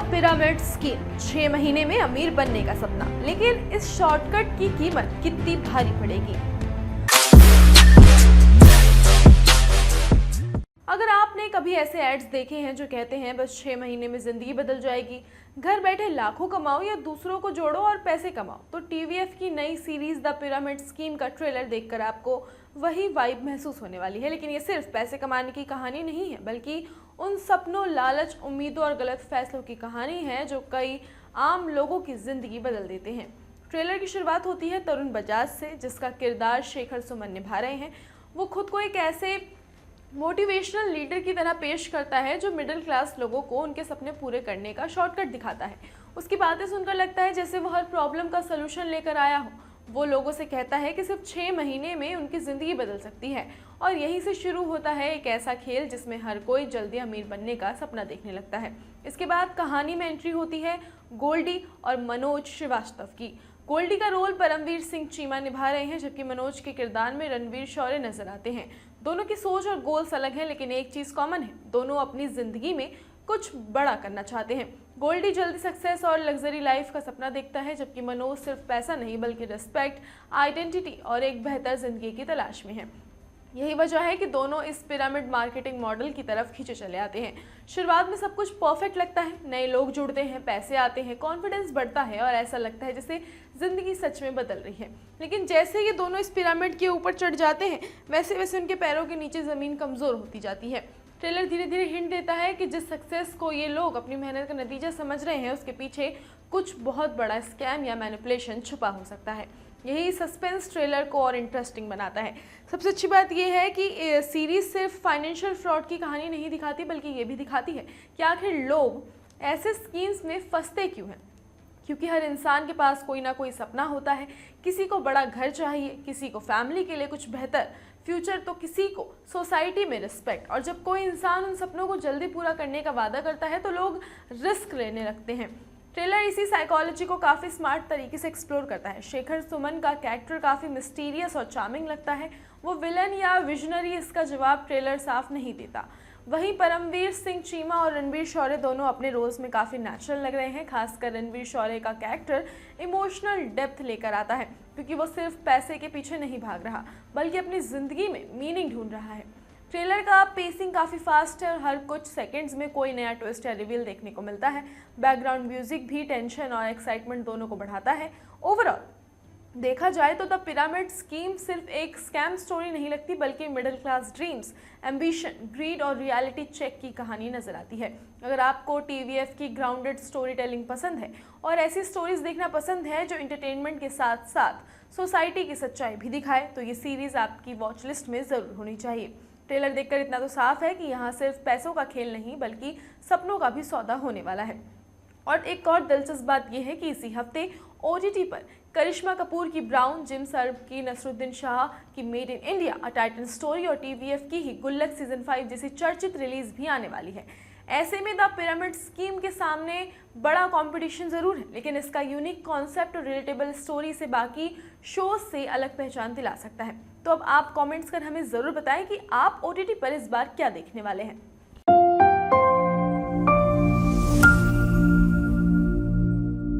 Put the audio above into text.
Pyramid scheme, 6 महीने में अमीर बनने का सपना। लेकिन इस शॉर्टकट की कीमत कितनी भारी पड़ेगी? अगर आपने कभी ऐसे एड्स देखे हैं जो कहते हैं बस 6 महीने में जिंदगी बदल जाएगी, घर बैठे लाखों कमाओ या दूसरों को जोड़ो और पैसे कमाओ, तो टीवीएफ की नई सीरीज द पिरामिड स्कीम का ट्रेलर देखकर आपको वही वाइब महसूस होने वाली है। लेकिन ये सिर्फ पैसे कमाने की कहानी नहीं है, बल्कि उन सपनों, लालच, उम्मीदों और गलत फैसलों की कहानी है जो कई आम लोगों की जिंदगी बदल देते हैं। ट्रेलर की शुरुआत होती है तरुण बजाज से, जिसका किरदार शेखर सुमन निभा रहे हैं। वो खुद को एक ऐसे मोटिवेशनल लीडर की तरह पेश करता है जो मिडिल क्लास लोगों को उनके सपने पूरे करने का शॉर्टकट दिखाता है। उसकी बातें सुनकर लगता है जैसे वो हर प्रॉब्लम का सलूशन लेकर आया हो। वो लोगों से कहता है कि सिर्फ 6 महीने में उनकी ज़िंदगी बदल सकती है, और यहीं से शुरू होता है एक ऐसा खेल जिसमें हर कोई जल्दी अमीर बनने का सपना देखने लगता है। इसके बाद कहानी में एंट्री होती है गोल्डी और मनोज श्रीवास्तव की। गोल्डी का रोल परमवीर सिंह चीमा निभा रहे हैं, जबकि मनोज के किरदार में रणवीर शौर्य नजर आते हैं। दोनों की सोच और गोल्स अलग हैं, लेकिन एक चीज़ कॉमन है, दोनों अपनी ज़िंदगी में कुछ बड़ा करना चाहते हैं। गोल्डी जल्दी सक्सेस और लग्जरी लाइफ का सपना देखता है, जबकि मनोज सिर्फ पैसा नहीं बल्कि रिस्पेक्ट, आइडेंटिटी और एक बेहतर ज़िंदगी की तलाश में है। यही वजह है कि दोनों इस पिरामिड मार्केटिंग मॉडल की तरफ खींचे चले आते हैं। शुरुआत में सब कुछ परफेक्ट लगता है, नए लोग जुड़ते हैं, पैसे आते हैं, कॉन्फिडेंस बढ़ता है और ऐसा लगता है जैसे ज़िंदगी सच में बदल रही है। लेकिन जैसे ये दोनों इस पिरामिड के ऊपर चढ़ जाते हैं, वैसे वैसे उनके पैरों के नीचे ज़मीन कमज़ोर होती जाती है। ट्रेलर धीरे धीरे हिंट देता है कि जिस सक्सेस को ये लोग अपनी मेहनत का नतीजा समझ रहे हैं, उसके पीछे कुछ बहुत बड़ा स्कैम या मैनिपुलेशन छुपा हो सकता है। यही सस्पेंस ट्रेलर को और इंटरेस्टिंग बनाता है। सबसे अच्छी बात यह है कि सीरीज सिर्फ फाइनेंशियल फ्रॉड की कहानी नहीं दिखाती, बल्कि ये भी दिखाती है कि आखिर लोग ऐसे स्कीम्स में फंसते क्यों हैं। क्योंकि हर इंसान के पास कोई ना कोई सपना होता है। किसी को बड़ा घर चाहिए, किसी को फैमिली के लिए कुछ बेहतर फ्यूचर, तो किसी को सोसाइटी में रिस्पेक्ट। और जब कोई इंसान उन सपनों को जल्दी पूरा करने का वादा करता है तो लोग रिस्क लेने लगते हैं। ट्रेलर इसी साइकोलॉजी को काफ़ी स्मार्ट तरीके से एक्सप्लोर करता है। शेखर सुमन का कैरेक्टर काफ़ी मिस्टीरियस और चार्मिंग लगता है। वो विलन या विजनरी, इसका जवाब ट्रेलर साफ नहीं देता। वहीं परमवीर सिंह चीमा और रणवीर शौर्य दोनों अपने रोल्स में काफ़ी नेचुरल लग रहे हैं। खासकर रणवीर शौर्य का कैरेक्टर इमोशनल डेप्थ लेकर आता है, क्योंकि वो सिर्फ पैसे के पीछे नहीं भाग रहा, बल्कि अपनी ज़िंदगी में मीनिंग ढूंढ रहा है। ट्रेलर का पेसिंग काफ़ी फास्ट है और हर कुछ सेकंड्स में कोई नया ट्विस्ट या रिवील देखने को मिलता है। बैकग्राउंड म्यूजिक भी टेंशन और एक्साइटमेंट दोनों को बढ़ाता है। ओवरऑल देखा जाए तो द पिरामिड स्कीम सिर्फ एक स्कैम स्टोरी नहीं लगती, बल्कि middle class dreams, ambition, greed और रियलिटी चेक की कहानी नजर आती है। अगर आपको टीवीएफ की ग्राउंडेड स्टोरी टेलिंग पसंद है और ऐसी स्टोरीज देखना पसंद है जो इंटरटेनमेंट के साथ साथ सोसाइटी की सच्चाई भी दिखाए, तो ये सीरीज आपकी वॉच लिस्ट में ज़रूर होनी चाहिए। ट्रेलर देखकर इतना तो साफ है कि यहाँ सिर्फ पैसों का खेल नहीं, बल्कि सपनों का भी सौदा होने वाला है। और एक और दिलचस्प बात यह है कि इसी हफ्ते ओटीटी पर करिश्मा कपूर की ब्राउन, जिम सर्व की नसरुद्दीन शाह की made in India, a Titan story और टीवीएफ की ही गुल्लक सीजन 5 जैसी चर्चित रिलीज भी आने वाली है। ऐसे में द पिरामिड स्कीम के सामने बड़ा कंपटीशन जरूर है, लेकिन इसका यूनिक कॉन्सेप्ट और रिलेटेबल स्टोरी से बाकी शोज से अलग पहचान दिला सकता है। तो अब आप कमेंट्स कर हमें ज़रूर बताएं कि आप ओटीटी पर इस बार क्या देखने वाले हैं।